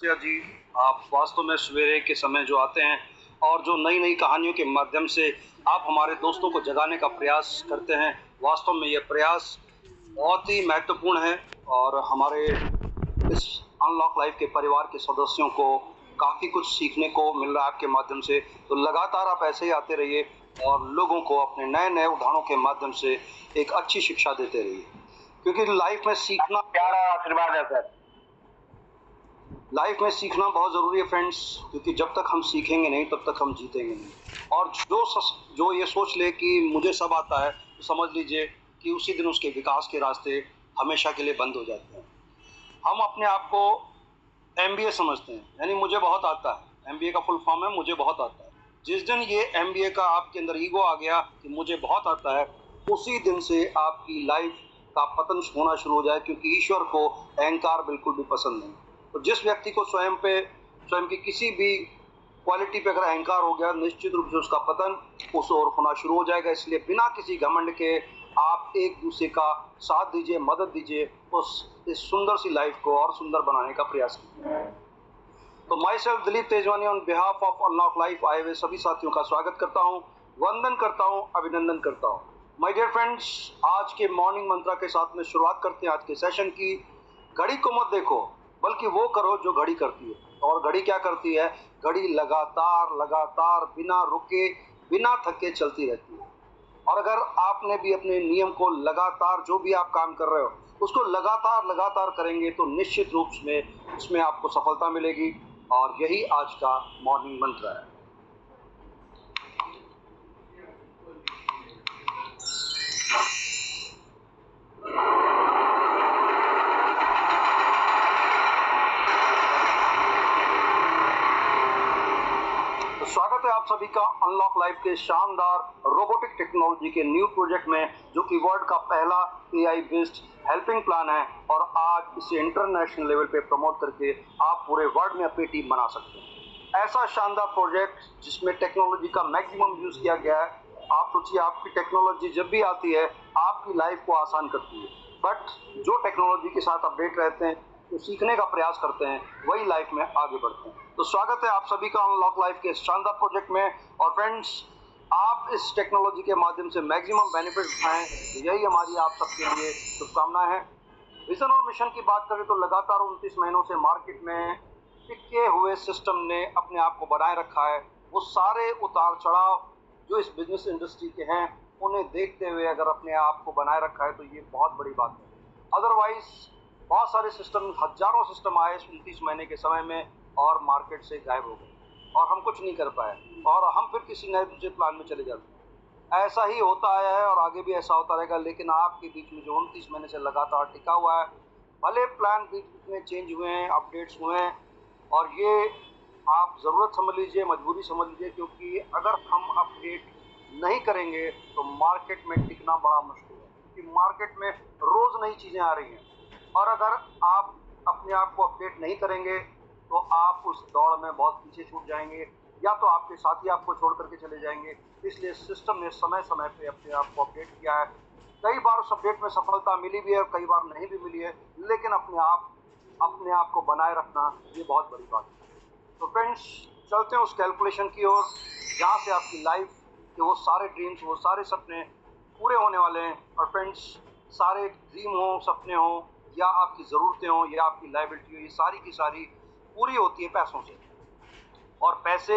या जी, आप वास्तव में सवेरे के समय जो आते हैं और जो नई नई कहानियों के माध्यम से आप हमारे दोस्तों को जगाने का प्रयास करते हैं, वास्तव में ये प्रयास बहुत ही महत्वपूर्ण है और हमारे इस अनलॉक लाइफ के परिवार के सदस्यों को काफ़ी कुछ सीखने को मिल रहा है आपके माध्यम से। तो लगातार आप ऐसे ही आते रहिए और लोगों को अपने नए नए उदाहरणों के माध्यम से एक अच्छी शिक्षा देते रहिए, क्योंकि लाइफ में सीखना प्यारा आशीर्वाद है सर। लाइफ में सीखना बहुत ज़रूरी है फ्रेंड्स, क्योंकि जब तक हम सीखेंगे नहीं तब तक हम जीतेंगे नहीं। और जो ये सोच ले कि मुझे सब आता है, तो समझ लीजिए कि उसी दिन उसके विकास के रास्ते हमेशा के लिए बंद हो जाते हैं। हम अपने आप को MBA समझते हैं, यानी मुझे बहुत आता है। MBA का फुल फॉर्म है मुझे बहुत आता है। जिस दिन ये MBA का आपके अंदर ईगो आ गया कि मुझे बहुत आता है, उसी दिन से आपकी लाइफ का पतन होना शुरू हो जाए, क्योंकि ईश्वर को अहंकार बिल्कुल भी पसंद नहीं। तो जिस व्यक्ति को स्वयं की किसी भी क्वालिटी पे अगर अहंकार हो गया, निश्चित रूप से उसका पतन उस ओर होना शुरू हो जाएगा। इसलिए बिना किसी घमंड के आप एक दूसरे का साथ दीजिए, मदद दीजिए, इस सुंदर सी लाइफ को और सुंदर बनाने का प्रयास कीजिए। तो my self Dilip Tejwani on behalf of unlock life आए हुए सभी साथियों का स्वागत करता हूँ, वंदन करता हूँ, अभिनंदन करता हूँ। माय डियर फ्रेंड्स, आज के मॉर्निंग मंत्रा के साथ में शुरुआत करते हैं आज के सेशन की। घड़ी को मत देखो, बल्कि वो करो जो घड़ी करती है। और घड़ी क्या करती है? घड़ी लगातार बिना रुके बिना थके चलती रहती है। और अगर आपने भी अपने नियम को लगातार, जो भी आप काम कर रहे हो उसको लगातार करेंगे, तो निश्चित रूप में उसमें आपको सफलता मिलेगी। और यही आज का मॉर्निंग मंत्र है। तो स्वागत है आप सभी का अनलॉक लाइफ के शानदार रोबोटिक टेक्नोलॉजी के न्यू प्रोजेक्ट में, जो कि वर्ल्ड का पहला AI बेस्ड हेल्पिंग प्लान है। और आज इसे इंटरनेशनल लेवल पे प्रमोट करके आप पूरे वर्ल्ड में अपनी टीम बना सकते हैं। ऐसा शानदार प्रोजेक्ट जिसमें टेक्नोलॉजी का मैक्सिमम यूज किया गया है। आप सोचिए, आपकी टेक्नोलॉजी जब भी आती है आपकी लाइफ को आसान करती है, बट जो टेक्नोलॉजी के साथ अपडेट रहते हैं, तो सीखने का प्रयास करते हैं, वही लाइफ में आगे बढ़ते हैं। तो स्वागत है आप सभी का अनलॉक लाइफ के शानदार प्रोजेक्ट में। और फ्रेंड्स, आप इस टेक्नोलॉजी के माध्यम से मैक्सिमम बेनिफिट उठाएं, तो यही हमारी आप सबके लिए शुभकामनाएं हैं। विजन और मिशन की बात करें तो लगातार 29 महीनों से मार्केट में टिके हुए सिस्टम ने अपने आप को बनाए रखा है। वो सारे उतार चढ़ाव जो इस बिजनेस इंडस्ट्री के हैं, उन्हें देखते हुए अगर अपने आप को बनाए रखा है, तो ये बहुत बड़ी बात है। अदरवाइज बहुत सारे सिस्टम, हजारों सिस्टम आए 29 महीने के समय में और मार्केट से गायब हो गए और हम कुछ नहीं कर पाए, और हम फिर किसी नए दूसरे प्लान में चले जाते हैं। ऐसा ही होता आया है और आगे भी ऐसा होता रहेगा। लेकिन आपके बीच में जो 29 महीने से लगातार टिका हुआ है, भले प्लान बीच बीच में चेंज हुए हैं, अपडेट्स हुए हैं, और ये आप ज़रूरत समझ लीजिए, मजबूरी समझ लीजिए, क्योंकि अगर हम अपडेट नहीं करेंगे तो मार्केट में टिकना बड़ा मुश्किल है, क्योंकि मार्केट में रोज़ नई चीज़ें आ रही हैं। और अगर आप अपने आप को अपडेट नहीं करेंगे तो आप उस दौड़ में बहुत पीछे छूट जाएंगे, या तो आपके साथी आपको छोड़ करके चले जाएंगे। इसलिए सिस्टम ने समय समय पे अपने आप को अपडेट किया है। कई बार उस अपडेट में सफलता मिली भी है, कई बार नहीं भी मिली है, लेकिन अपने आप को बनाए रखना ये बहुत बड़ी बात है। तो फ्रेंड्स, चलते हैं उस कैलकुलेशन की ओर जहाँ से आपकी लाइफ के वो सारे ड्रीम्स, वो सारे सपने पूरे होने वाले हैं। और फ्रेंड्स, सारे ड्रीम हो, सपने हो, या आपकी ज़रूरतें हो, या आपकी लायबिलिटी हो, ये सारी की सारी पूरी होती है पैसों से। और पैसे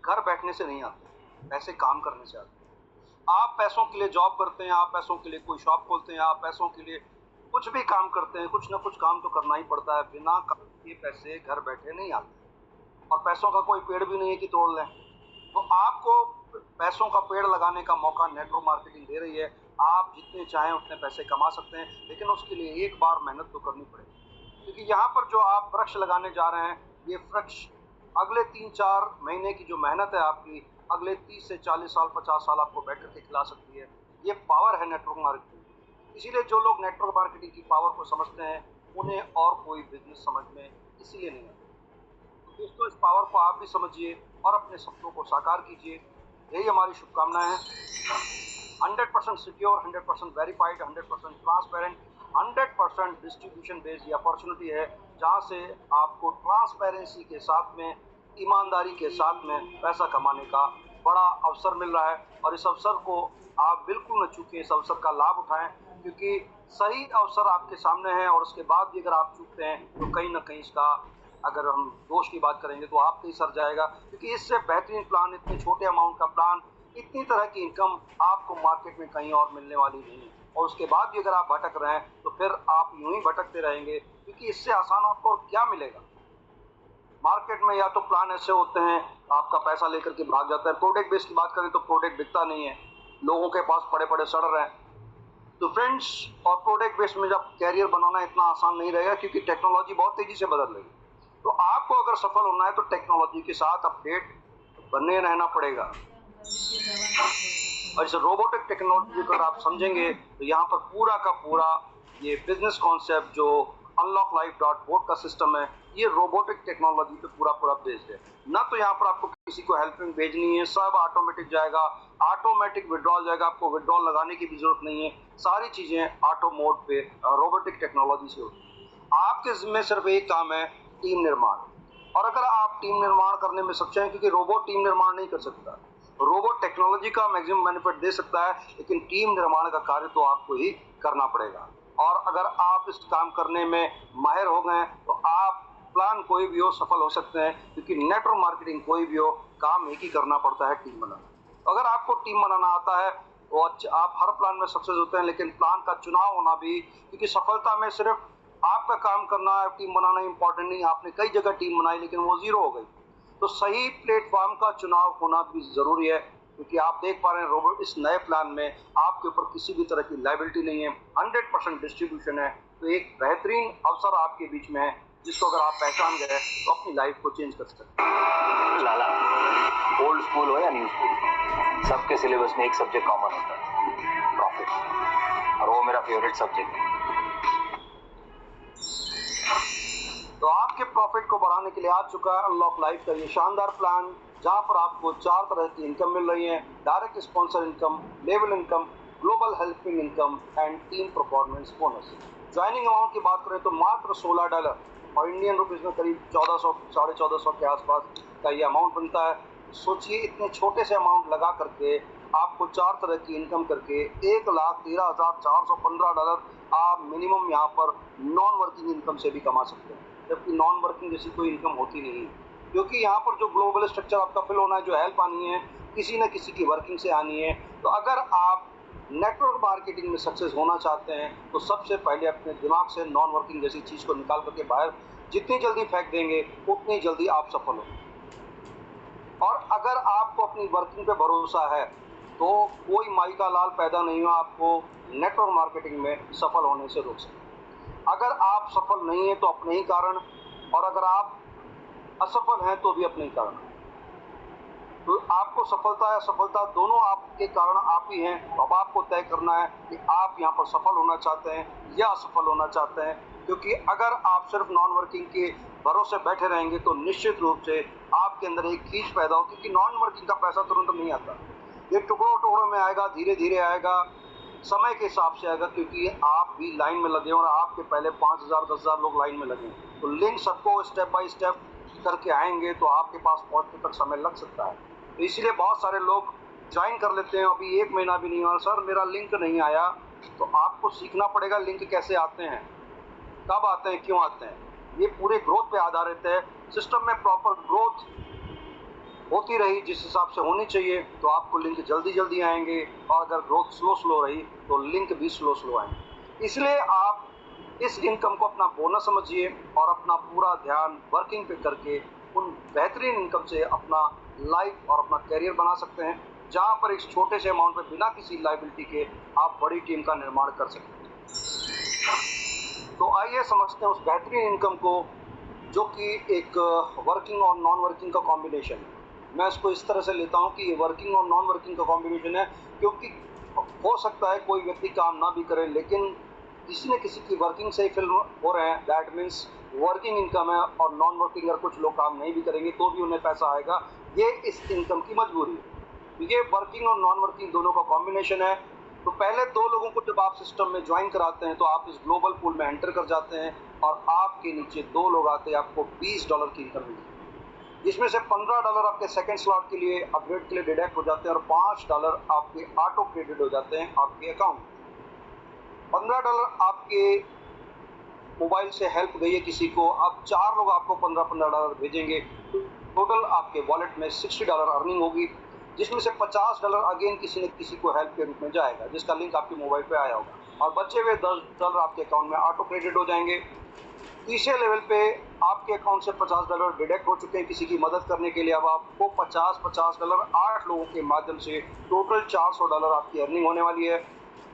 घर बैठने से नहीं आते, पैसे काम करने से आते हैं। आप पैसों के लिए जॉब करते हैं, आप पैसों के लिए कोई शॉप खोलते हैं, आप पैसों के लिए कुछ भी काम करते हैं, कुछ ना कुछ काम तो करना ही पड़ता है। बिना काम के पैसे घर बैठे नहीं आते, और पैसों का कोई पेड़ भी नहीं है कि तोड़ लें। तो आपको पैसों का पेड़ लगाने का मौका नेटवर्क मार्केटिंग दे रही है। आप जितने चाहें उतने पैसे कमा सकते हैं, लेकिन उसके लिए एक बार मेहनत तो करनी पड़ेगी। क्योंकि यहाँ पर जो आप वृक्ष लगाने जा रहे हैं, ये वृक्ष अगले 3-4 महीने की जो मेहनत है आपकी, अगले 30 से 40 साल, 50 साल आपको बैठ करके खिला सकती है। ये पावर है नेटवर्क मार्केटिंग। इसीलिए जो लोग नेटवर्क मार्केटिंग की पावर को समझते हैं, उन्हें और कोई बिजनेस समझ में इसीलिए नहीं आता। दोस्तों, इस पावर को आप भी समझिए और अपने सपनों को साकार कीजिए, यही हमारी शुभकामनाएं हैं। 100% secure, 100% verified, 100% transparent, 100% distribution based ये अपॉर्चुनिटी है, जहाँ से आपको ट्रांसपेरेंसी के साथ में, ईमानदारी के साथ में पैसा कमाने का बड़ा अवसर मिल रहा है। और इस अवसर को आप बिल्कुल न चूकें, इस अवसर का लाभ उठाएं, क्योंकि सही अवसर आपके सामने है और उसके बाद भी अगर आप चूकते हैं तो कहीं ना कहीं इसका, अगर हम दोष की बात करेंगे तो आप पे ही सर जाएगा। क्योंकि इससे बेहतरीन प्लान, इतने छोटे अमाउंट का प्लान, इतनी तरह की इनकम आपको मार्केट में कहीं और मिलने वाली नहीं है। और उसके बाद भी अगर आप भटक रहे हैं तो फिर आप यूं ही भटकते रहेंगे, क्योंकि इससे आसान आपको और क्या मिलेगा। मार्केट में या तो प्लान ऐसे होते हैं आपका पैसा लेकर के भाग जाता है। प्रोडक्ट बेस की बात करें तो प्रोडक्ट बिकता नहीं है, लोगों के पास पड़े पड़े सड़ रहे हैं। तो फ्रेंड्स, और प्रोडक्ट बेस में जब कैरियर बनाना इतना आसान नहीं रहेगा, क्योंकि टेक्नोलॉजी बहुत तेजी से बदल रही है। तो आपको अगर सफल होना है तो टेक्नोलॉजी के साथ अपडेट बने रहना पड़ेगा। और इस रोबोटिक टेक्नोलॉजी को आप समझेंगे तो यहाँ पर पूरा का पूरा ये बिजनेस कॉन्सेप्ट जो unlocklife.board का सिस्टम है, ये रोबोटिक टेक्नोलॉजी पे पूरा बेस्ड है। ना तो यहाँ पर आपको किसी को हेल्पिंग भेजनी है, सब ऑटोमेटिक जाएगा, ऑटोमेटिक विड्रॉल जाएगा, आपको विड्रॉल लगाने की भी जरूरत नहीं है। सारी चीजें ऑटो मोड पे रोबोटिक टेक्नोलॉजी से होती है। आपके जिम्मे सिर्फ एक काम है, टीम निर्माण। और अगर आप टीम निर्माण करने में सक्षम हैं, क्योंकि रोबोट टीम निर्माण नहीं कर सकता, रोबोट टेक्नोलॉजी का मैक्सिमम बेनिफिट दे सकता है, लेकिन टीम निर्माण का कार्य तो आपको ही करना पड़ेगा। और अगर आप इस काम करने में माहिर हो गए तो आप प्लान कोई भी हो सफल हो सकते हैं, क्योंकि नेटवर्क मार्केटिंग कोई भी हो, काम एक ही करना पड़ता है, टीम बनाना। अगर आपको टीम बनाना आता है तो आप हर प्लान में सक्सेस होते हैं, लेकिन प्लान का चुनाव होना भी, क्योंकि सफलता में सिर्फ आपका काम करना है, टीम बनाना इंपॉर्टेंट नहीं। आपने कई जगह टीम बनाई लेकिन वो जीरो हो गई। तो सही प्लेटफॉर्म का चुनाव होना भी जरूरी है, क्योंकि आप देख पा रहे हैं रोबोट इस नए प्लान में आपके ऊपर किसी भी तरह की लायबिलिटी नहीं है, 100% डिस्ट्रीब्यूशन है। तो एक बेहतरीन अवसर आपके बीच में है, जिसको अगर आप पहचान गए तो अपनी लाइफ को चेंज कर सकते हैं। लाला, ओल्ड स्कूल हो या न्यू स्कूल, सबके सिलेबस में एक सब्जेक्ट कॉमन होता है, प्रॉफिट। और वो मेरा फेवरेट सब्जेक्ट है। तो आपके प्रॉफिट को बढ़ाने के लिए आ चुका है अनलॉक लाइफ का ये शानदार प्लान, जहां पर आपको 4 तरह की इनकम मिल रही है: direct sponsor income, level income, global helping income and team performance bonus. Joining amount की बात करें तो मात्र $16 और इंडियन रुपीज में करीब 1400 साढ़े 1400 के आसपास का ये अमाउंट बनता है। सोचिए, इतने छोटे से अमाउंट लगा करके आपको 4 तरह की इनकम करके $1,13,415 आप मिनिमम यहाँ पर नॉन वर्किंग इनकम से भी कमा सकते हैं, जबकि नॉन वर्किंग जैसी कोई इनकम होती नहीं है। क्योंकि यहाँ पर जो ग्लोबल स्ट्रक्चर आपका फिल होना है, जो हेल्प आनी है, किसी न किसी की वर्किंग से आनी है। तो अगर आप नेटवर्क मार्केटिंग में सक्सेस होना चाहते हैं तो सबसे पहले अपने दिमाग से नॉन वर्किंग जैसी चीज़ को निकाल करके बाहर जितनी जल्दी फेंक देंगे उतनी जल्दी आप सफल हो। और अगर आपको अपनी वर्किंग पे भरोसा है तो कोई माई का लाल पैदा नहीं हुआ आपको नेटवर्क मार्केटिंग में सफल होने से रोक सके। अगर आप सफल नहीं है तो अपने ही कारण, और अगर आप असफल हैं तो भी अपने ही कारण। तो आपको सफलता या असफलता दोनों आपके कारण आप ही हैं। तो अब आपको तय करना है कि आप यहाँ पर सफल होना चाहते हैं या असफल होना चाहते हैं। क्योंकि अगर आप सिर्फ नॉन वर्किंग के भरोसे बैठे रहेंगे तो निश्चित रूप से आपके अंदर एक खींच पैदा हो, क्योंकि नॉन वर्किंग का पैसा तुरंत नहीं आता, ये टुकड़ों टुकड़ों में आएगा, धीरे धीरे आएगा, समय के हिसाब से आएगा। क्योंकि आप भी लाइन में लगे और आपके पहले 5000 10,000 लोग लाइन में लगे, तो लिंक सबको स्टेप बाय स्टेप करके आएंगे तो आपके पास पहुंचने तक समय लग सकता है। तो इसलिए बहुत सारे लोग ज्वाइन कर लेते हैं, अभी 1 महीना भी नहीं हुआ, सर मेरा लिंक नहीं आया। तो आपको सीखना पड़ेगा लिंक कैसे आते हैं, कब आते हैं, क्यों आते हैं। ये पूरे ग्रोथ पे आधारित है। सिस्टम में प्रॉपर ग्रोथ होती रही जिस हिसाब से होनी चाहिए तो आपको लिंक जल्दी जल्दी आएंगे, और अगर ग्रोथ स्लो रही तो लिंक भी स्लो आएंगे। इसलिए आप इस इनकम को अपना बोनस समझिए और अपना पूरा ध्यान वर्किंग पे करके उन बेहतरीन इनकम से अपना लाइफ और अपना कैरियर बना सकते हैं, जहां पर एक छोटे से अमाउंट में बिना किसी लायबिलिटी के आप बड़ी टीम का निर्माण कर सकते हैं। तो आइए समझते हैं उस बेहतरीन इनकम को, जो कि एक वर्किंग और नॉन वर्किंग का कॉम्बिनेशन है। मैं इसको इस तरह से लेता हूं कि ये वर्किंग और नॉन वर्किंग का कॉम्बिनेशन है, क्योंकि हो सकता है कोई व्यक्ति काम ना भी करे लेकिन किसी न किसी की वर्किंग से ही फिल हो रहे हैं, दैट मीन्स वर्किंग इनकम है। और नॉन वर्किंग अगर कुछ लोग काम नहीं भी करेंगे तो भी उन्हें पैसा आएगा, ये इस इनकम की मजबूरी है। ये वर्किंग और नॉन वर्किंग दोनों का कॉम्बिनेशन है। तो पहले 2 लोगों को जब आप सिस्टम में ज्वाइन कराते हैं तो आप इस ग्लोबल पूल में एंटर कर जाते हैं और आपके नीचे 2 लोग आते हैं, आपको $20 की इनकम मिलती है, जिसमें से $15 आपके सेकंड स्लॉट के लिए अपग्रेड के लिए डिडक्ट हो जाते हैं और $5 आपके ऑटो क्रेडिट हो जाते हैं आपके अकाउंट। $15 आपके मोबाइल से हेल्प गई है किसी को, अब 4 लोग आपको $15 भेजेंगे, टोटल आपके वॉलेट में $60 अर्निंग होगी, जिसमें से $50 अगेन किसी न किसी को हेल्प के रूप में जाएगा, जिसका लिंक आपके मोबाइल पे आया होगा, और बचे हुए $10 आपके अकाउंट में ऑटो क्रेडिट हो जाएंगे। तीसरे लेवल पे आपके अकाउंट से $50 डिडक्ट हो चुके हैं किसी की मदद करने के लिए। अब आपको $50 8 लोगों के माध्यम से टोटल $400 आपकी अर्निंग होने वाली है,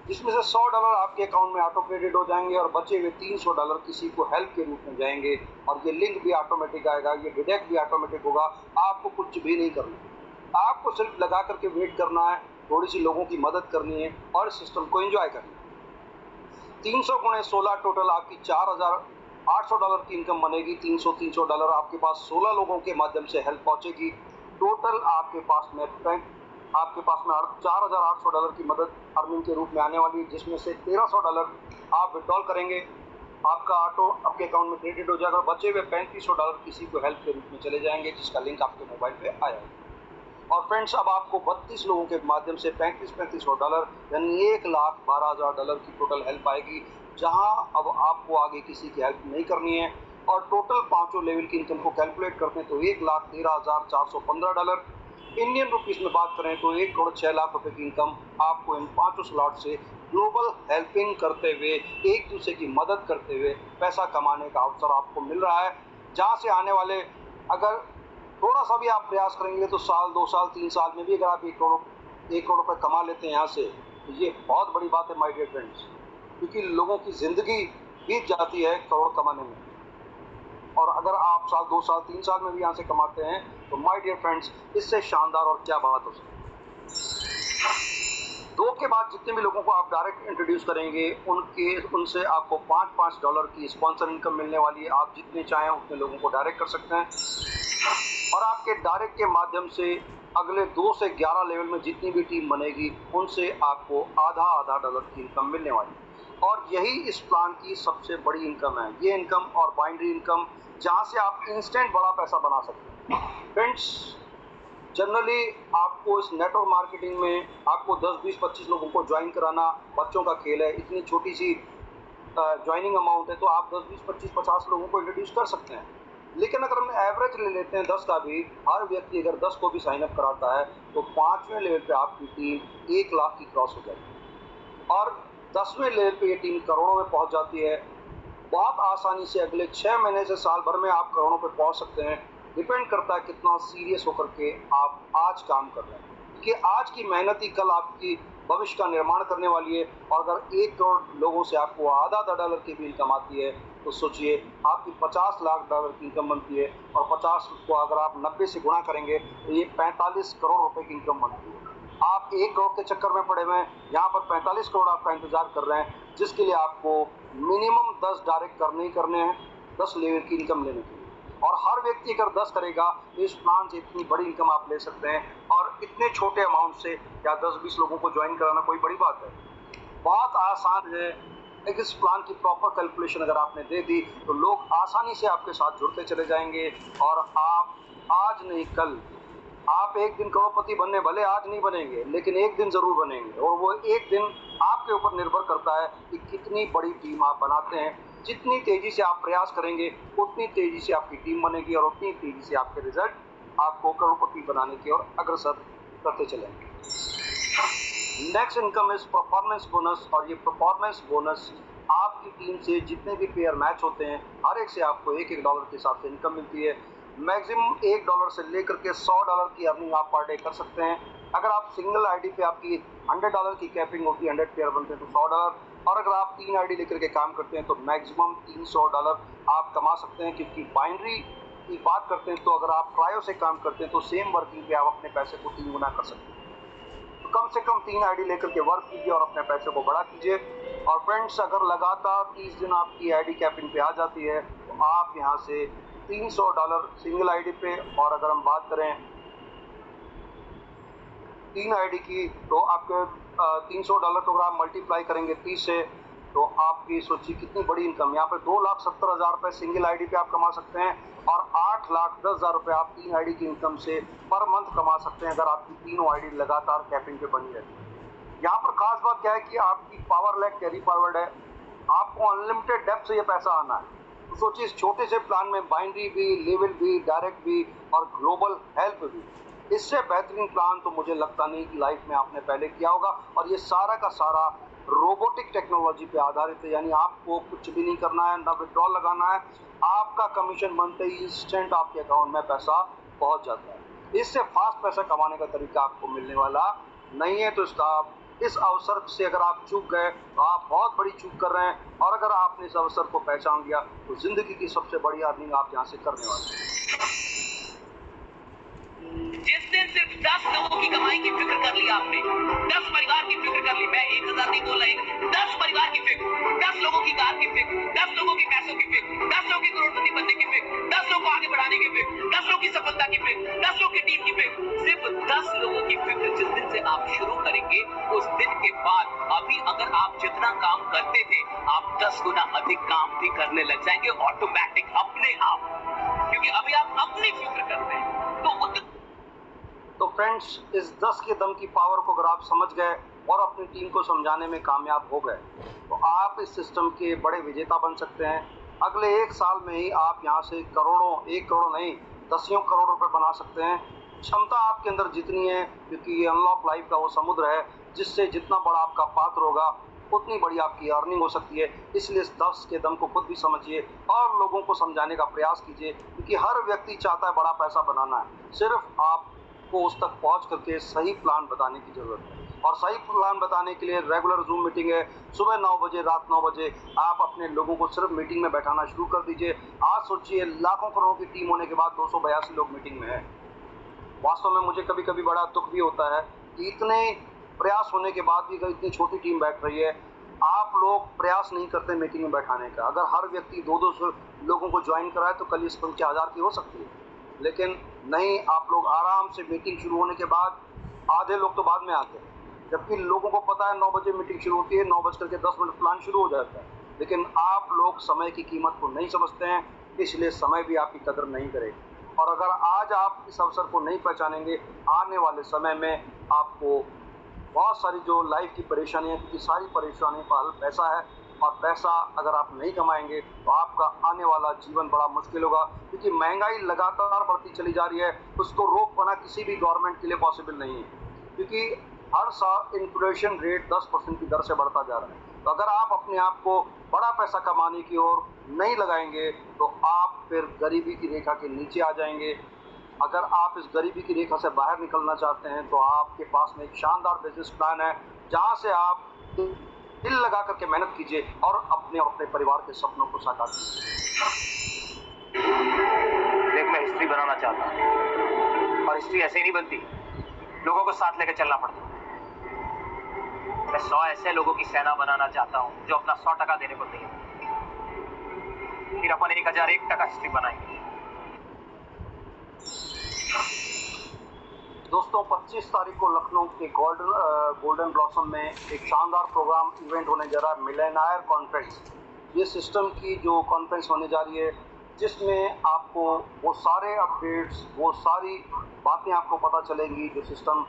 जिसमें से $100 आपके अकाउंट में ऑटो क्रेडिट हो जाएंगे और बचे हुए $300 किसी को हेल्प के रूप में जाएंगे, और ये लिंक भी ऑटोमेटिक आएगा, ये डिडक्ट भी ऑटोमेटिक होगा। आपको कुछ भी नहीं करना, आपको सिर्फ लगा करके वेट करना है, थोड़ी सी लोगों की मदद करनी है और सिस्टम को एंजॉय करना है। 300 गुणे 16 टोटल आपकी $4,800 की इनकम बनेगी। 300 डॉलर आपके पास 16 लोगों के माध्यम से हेल्प पहुंचेगी। टोटल आपके पास में $4,800 की मदद अर्निंग के रूप में आने वाली है, जिसमें से $1,300 आप विड्रॉल करेंगे, आपका ऑटो आपके अकाउंट में क्रेडिट हो जाएगा, बचे हुए $3500 किसी को हेल्प के रूप में चले जाएंगे, जिसका लिंक आपके मोबाइल पे आया है। और फ्रेंड्स, अब आपको 32 लोगों के माध्यम से $3500 यानी $1,12,000 की टोटल हेल्प आएगी, जहां अब आपको आगे किसी की हेल्प नहीं करनी है। और टोटल पांचों लेवल की इनकम को कैलकुलेट करते हैं तो $1,13,415। इंडियन रुपीस में बात करें तो 1,06,00,000 की इनकम आपको इन पांचों स्लॉट से ग्लोबल हेल्पिंग करते हुए, एक दूसरे की मदद करते हुए पैसा कमाने का अवसर आपको मिल रहा है, जहां से आने वाले अगर थोड़ा सा भी आप प्रयास करेंगे तो साल 2 साल 3 साल में भी अगर आप 1 करोड़ रुपए कमा लेते हैं यहाँ से, तो ये बहुत बड़ी बात है माय डियर फ्रेंड्स, क्योंकि लोगों की जिंदगी बीत जाती है करोड़ कमाने में, और अगर आप साल 2 साल 3 साल में भी यहाँ से कमाते हैं तो माय डियर फ्रेंड्स, इससे शानदार और क्या बात हो सकती है। 2 के बाद जितने भी लोगों को आप डायरेक्ट इंट्रोड्यूस करेंगे उनसे आपको $5 की स्पॉन्सर इनकम मिलने वाली है। आप जितने चाहें उतने लोगों को डायरेक्ट कर सकते हैं, और आपके डायरेक्ट के माध्यम से अगले 2 से 11 लेवल में जितनी भी टीम बनेगी उनसे आपको आधा डॉलर की इनकम मिलने वाली है। और यही इस प्लान की सबसे बड़ी इनकम है, ये इनकम और बाइनरी इनकम, जहां से आप इंस्टेंट बड़ा पैसा बना सकते हैं। फ्रेंड्स, जनरली आपको इस नेटवर्क मार्केटिंग में आपको 10, 20, 25 लोगों को ज्वाइन कराना बच्चों का खेल है। इतनी छोटी सी ज्वाइनिंग अमाउंट है तो आप 10, 20, 25, 50 लोगों को इंट्रोड्यूस कर सकते हैं। लेकिन अगर हम एवरेज ले लेते हैं 10 का भी, हर व्यक्ति अगर 10 को भी साइन अप कराता है तो 5वें लेवल पे आपकी टीम 1 लाख की क्रॉस हो जाएगी, और 10वें लेवल पे ये टीम करोड़ों में पहुंच जाती है। बहुत आसानी से अगले 6 महीने से साल भर में आप करोड़ों पे पहुंच सकते हैं। डिपेंड करता है कितना सीरियस होकर के आप आज काम कर रहे हैं, कि आज की मेहनत ही कल आपकी भविष्य का निर्माण करने वाली है। और अगर 1 करोड़ लोगों से आपको आधा डॉलर की भी इनकम आती है तो सोचिए आपकी $50 लाख की इनकम बनती है, और 50 को अगर आप 90 से गुणा करेंगे तो ये 45 करोड़ रुपए की इनकम बनती है। आप 1 करोड़ के चक्कर में पड़े हुए हैं, यहाँ पर 45 करोड़ आपका इंतजार कर रहे हैं, जिसके लिए आपको मिनिमम 10 डायरेक्ट करने ही करने हैं 10 लेवल की इनकम लेने के लिए। और हर व्यक्ति अगर 10 करेगा तो इस प्लान से इतनी बड़ी इनकम आप ले सकते हैं, और इतने छोटे अमाउंट से या 10-20 लोगों को ज्वाइन कराना कोई बड़ी बात है, बहुत आसान है। इस प्लान की प्रॉपर कैलकुलेशन अगर आपने दे दी तो लोग आसानी से आपके साथ जुड़ते चले जाएंगे, और आप आज नहीं कल, आप एक दिन करोड़पति बनने भले आज नहीं बनेंगे लेकिन एक दिन जरूर बनेंगे, और वो एक दिन आपके ऊपर निर्भर करता है कि कितनी बड़ी टीम आप बनाते हैं। जितनी तेजी से आप प्रयास करेंगे उतनी तेजी से आपकी टीम बनेगी, और उतनी तेजी से आपके रिजल्ट आपको करोड़पति बनाने की ओर अग्रसर करते चलेंगे। Next income is performance bonus, और ये परफॉर्मेंस बोनस आपकी टीम से जितने भी प्लेयर मैच होते हैं हर एक से आपको $1 के हिसाब से इनकम मिलती है। मैक्सिमम $1 से लेकर के $100 की अर्निंग आप पर डे कर सकते हैं। अगर आप सिंगल आईडी पे आपकी $100 की कैपिंग होती है, 100 प्लेयर बनते हैं तो $100, और अगर आप 3 आईडी लेकर के काम करते हैं तो मैक्सिमम $300 आप कमा सकते हैं। क्योंकि बाइनरी की बात करते हैं तो अगर आप ट्रायो से काम करते हैं तो सेम वर्किंग पे आप अपने पैसे को 3 गुना कर सकते हैं। तो कम से कम 3 आईडी लेकर के वर्क कीजिए और अपने पैसे को बढ़ा कीजिए। और फ्रेंड्स, अगर लगातार 30 दिन आपकी आईडी कैपिंग पे आ जाती है तो आप यहाँ से $300 सिंगल आईडी पे, और अगर हम बात करें 3 आईडी की तो आपके $300 को अगर आप मल्टीप्लाई करेंगे 30 से, तो आपकी सोचिए कितनी बड़ी इनकम। यहाँ पे 2,70,000 रुपये सिंगल आईडी पे आप कमा सकते हैं और 8,10,000 रुपये आप 3 आईडी की इनकम से पर मंथ कमा सकते हैं, अगर आपकी तीनों आईडी लगातार कैपिंग पे बनी रहती है। यहाँ पर खास बात क्या है कि आपकी पावर लैग कैरी फॉरवर्ड है, आपको अनलिमिटेड डेप्थ से ये पैसा आना है। तो सोचिए इस छोटे से प्लान में बाइनरी भी, लेवल भी, डायरेक्ट भी और ग्लोबल हेल्प भी, इससे बेहतरीन प्लान तो मुझे लगता नहीं कि लाइफ में आपने पहले किया होगा। और ये सारा का सारा रोबोटिक टेक्नोलॉजी पे आधारित है, यानी आपको कुछ भी नहीं करना है, ना विड्रॉल लगाना है, आपका कमीशन बनते ही इंस्टेंट आपके अकाउंट में पैसा पहुंच जाता है। इससे फास्ट पैसा कमाने का तरीका आपको मिलने वाला नहीं है। तो इस अवसर से अगर आप चूक गए तो आप बहुत बड़ी चूक कर रहे हैं, और अगर आपने इस अवसर को पहचान लिया तो जिंदगी की सबसे बड़ी अर्निंग आप यहाँ से करने वाले हैं। जिस दिन सिर्फ 10 लोगों की कमाई की फिक्र कर ली आपने, 10 परिवार की फिक्र कर ली, मैं 1,000 नहीं बोला, 10 परिवार की फिक्र, 10 लोगों की कार की फिक्र, 10 लोगों के पैसों की फिक्र, 10 लोगों की करोड़पति बनने की फिक्र, 10 लोगों को आगे बढ़ाने की फिक्र, 10 लोगों की सफलता की फिक्र, 10 लोगों की टीम की फिक्र, सिर्फ 10 लोगों की फिक्र जिस दिन से आप शुरू करेंगे, उस दिन के बाद अभी अगर आप जितना काम करते थे, आप 10 गुना अधिक काम भी करने लग जाएंगे ऑटोमेटिक अपने आप, क्योंकि अभी आप अपनी फिक्र करते हैं। तो फ्रेंड्स, इस 10 के दम की पावर को अगर आप समझ गए और अपनी टीम को समझाने में कामयाब हो गए, तो आप इस सिस्टम के बड़े विजेता बन सकते हैं। अगले 1 साल में ही आप यहाँ से करोड़ों, 1 करोड़ नहीं, दसियों करोड़ रुपए बना सकते हैं। क्षमता आपके अंदर जितनी है, क्योंकि ये अनलॉक लाइफ का वो समुद्र है जिससे जितना बड़ा आपका पात्र होगा उतनी बड़ी आपकी अर्निंग हो सकती है। इसलिए इस 10 के दम को खुद भी समझिए और लोगों को समझाने का प्रयास कीजिए, क्योंकि हर व्यक्ति चाहता है बड़ा पैसा बनाना है, सिर्फ आपको उस तक पहुंच करके सही प्लान बताने की जरूरत है। और सही प्लान बताने के लिए रेगुलर जूम मीटिंग है, सुबह 9 बजे, रात 9 बजे आप अपने लोगों को सिर्फ मीटिंग में बैठाना शुरू कर दीजिए। आज सोचिए लाखों करोड़ों की टीम होने के बाद 282 लोग मीटिंग में है। वास्तव में मुझे कभी कभी बड़ा दुख भी होता है कि इतने प्रयास होने के बाद भी अगर इतनी छोटी टीम बैठ रही है, आप लोग प्रयास नहीं करते मीटिंग में बैठाने का। अगर हर व्यक्ति 2-2 लोगों को ज्वाइन कराए तो कल इस संख्या 1000 की हो सकती है, लेकिन नहीं, आप लोग आराम से मीटिंग शुरू होने के बाद, आधे लोग तो बाद में आते हैं, जबकि लोगों को पता है 9 बजे मीटिंग शुरू होती है, 9:10 प्लान शुरू हो जाता है। लेकिन आप लोग समय की कीमत को नहीं समझते हैं, इसलिए समय भी आपकी कदर नहीं करेगा। और अगर आज आप इस अवसर को नहीं पहचानेंगे, आने वाले समय में आपको बहुत सारी जो लाइफ की परेशानियाँ, क्योंकि सारी परेशानियों का हल पैसा है, और पैसा अगर आप नहीं कमाएंगे तो आपका आने वाला जीवन बड़ा मुश्किल होगा, क्योंकि महंगाई लगातार बढ़ती चली जा रही है। उसको रोक पाना किसी भी गवर्नमेंट के लिए पॉसिबल नहीं है, क्योंकि हर साल इन्फ्लेशन रेट 10% की दर से बढ़ता जा रहा है। तो अगर आप अपने आप को बड़ा पैसा कमाने की ओर नहीं लगाएंगे तो आप फिर गरीबी की रेखा के नीचे आ जाएंगे। अगर आप इस गरीबी की रेखा से बाहर निकलना चाहते हैं तो आपके पास में एक शानदार बिजनेस प्लान है, जहां से आप दिल लगा करके मेहनत कीजिए और अपने परिवार के सपनों को साकार कीजिए। देख, मैं हिस्ट्री बनाना चाहता हूँ, और हिस्ट्री ऐसे ही नहीं बनती, लोगों को साथ लेकर चलना पड़ता है। मैं 100 ऐसे लोगों की सेना बनाना चाहता हूँ जो अपना 100% देने को तैयार, फिर अपन 1001% हिस्ट्री बनाएंगे। दोस्तों, 25 तारीख को लखनऊ के गोल्डन ब्लॉसम में एक शानदार प्रोग्राम इवेंट होने जा रहा है, मिलेनायर कॉन्फ्रेंस। ये सिस्टम की जो कॉन्फ्रेंस होने जा रही है, जिसमें आपको वो सारे अपडेट्स, वो सारी बातें आपको पता चलेंगी जो सिस्टम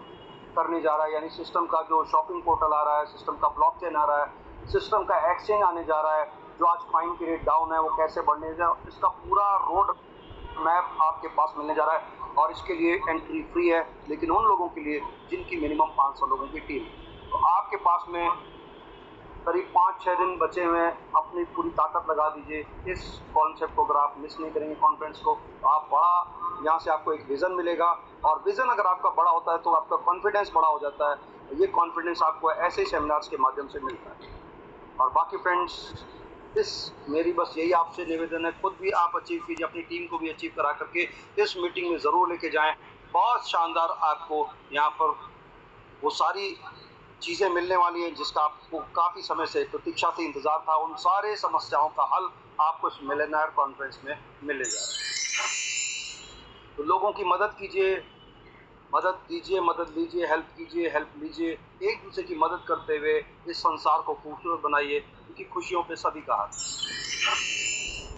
करने जा रहा है। यानी सिस्टम का जो शॉपिंग पोर्टल आ रहा है, सिस्टम का ब्लॉकचेन आ रहा है, सिस्टम का एक्सचेंज आने जा रहा है, जो आज फाइन की रेट डाउन है वो कैसे बढ़ने जा, इसका पूरा रोड मैप आपके पास मिलने जा रहा है। और इसके लिए एंट्री फ्री है, लेकिन उन लोगों के लिए जिनकी मिनिमम 500 लोगों की टीम। तो आपके पास में करीब 5-6 दिन बचे हुए हैं, अपनी पूरी ताकत लगा दीजिए इस कॉन्सेप्ट को। अगर आप मिस नहीं करेंगे कॉन्फ्रेंस को, तो आप बड़ा यहाँ से आपको एक विज़न मिलेगा, और विज़न अगर आपका बड़ा होता है तो आपका कॉन्फिडेंस बड़ा हो जाता है। ये कॉन्फिडेंस आपको ऐसे सेमिनार्स के माध्यम से मिलता है। और बाकी फ्रेंड्स, मेरी बस यही आपसे निवेदन है, खुद भी आप अचीव कीजिए, अपनी टीम को भी अचीव करा करके इस मीटिंग में ज़रूर लेके जाएं। बहुत शानदार आपको यहाँ पर वो सारी चीज़ें मिलने वाली हैं जिसका आपको काफ़ी समय से प्रतीक्षा से इंतज़ार था। उन सारे समस्याओं का हल आपको इस मिलेनायर कॉन्फ्रेंस में मिलेगा। तो लोगों की मदद कीजिए, मदद दीजिए, मदद लीजिए, हेल्प कीजिए, हेल्प लीजिए। एक दूसरे की मदद करते हुए इस संसार को खूबसूरत बनाइए, क्योंकि खुशियों पे सभी का हाथ।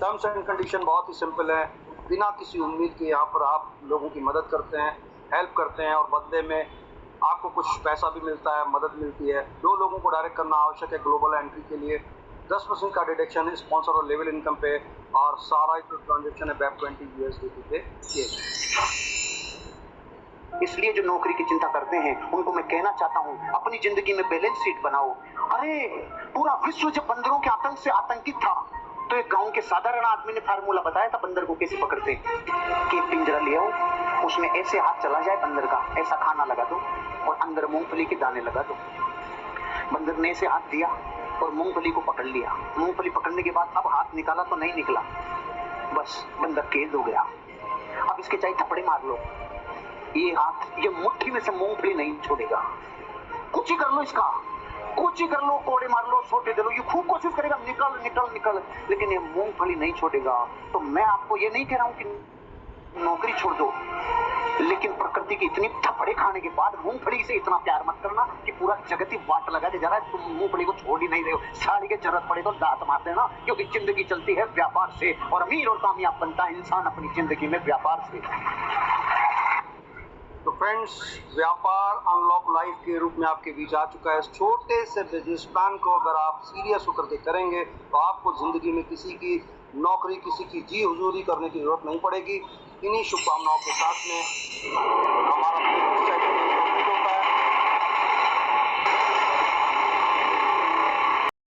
टर्म्स एंड कंडीशन बहुत ही सिंपल है। बिना किसी उम्मीद के यहाँ पर आप लोगों की मदद करते हैं, हेल्प करते हैं और बदले में आपको कुछ पैसा भी मिलता है, मदद मिलती है। 2 लोगों को डायरेक्ट करना आवश्यक है ग्लोबल एंट्री के लिए। 10% का डिडक्शन है स्पॉन्सर और लेवल इनकम पे, और सारा जो ट्रांजेक्शन है BAP20 USDT पे किए। इसलिए जो नौकरी की चिंता करते हैं उनको मैं कहना चाहता हूँ, अपनी जिंदगी में बैलेंस शीट बनाओ। अरे पूरा विश्व जब बंदरों के आतंक से आतंकित था, तो एक गांव के साधारण आदमी ने फार्मूला बताया था बंदर को कैसे पकड़ते, कि एक पिंजरा ले आओ, उसमें ऐसे हाथ चला जाए बंदर का, ऐसा खाना लगा दो और अंदर मूंगफली के दाने लगा दो। बंदर ने ऐसे हाथ दिया और मूंगफली को पकड़ लिया। मूंगफली पकड़ने के बाद अब हाथ निकाला तो नहीं निकला, बस बंदर कैद हो गया। अब इसके चाहे थप्पड़े मार लो, ये हाथ, ये मुट्ठी में से मूंगफली नहीं छोड़ेगा। कुछ ही कर लो इसका, कुछ ही कर लो, कोड़े मार लो, सोटे दे लो, ये खूब कोशिश करेगा निकल निकल निकल, लेकिन ये मूंगफली नहीं छोड़ेगा। तो मैं आपको ये नहीं कह रहा हूं कि नौकरी छोड़ दो, लेकिन प्रकृति की इतनी थप्पड़े खाने के बाद मूंगफली से इतना प्यार मत करना कि पूरा जगत ही वाट लगा दे जा रहा है, तुम मूंगफली को छोड़ ही नहीं रहे हो। साड़ी की जरूरत पड़े तो दांत मार देना, क्योंकि जिंदगी चलती है व्यापार से, और अमीर और कामयाब बनता है इंसान अपनी जिंदगी में व्यापार से। तो फ्रेंड्स, व्यापार अनलॉक लाइफ के रूप में आपके बीच आ चुका है। इस छोटे से बिजनेस प्लान को अगर आप सीरियस होकर के करेंगे तो आपको ज़िंदगी में किसी की नौकरी, किसी की जी हुजूरी करने की ज़रूरत नहीं पड़ेगी। इन्हीं शुभकामनाओं के साथ में हमारा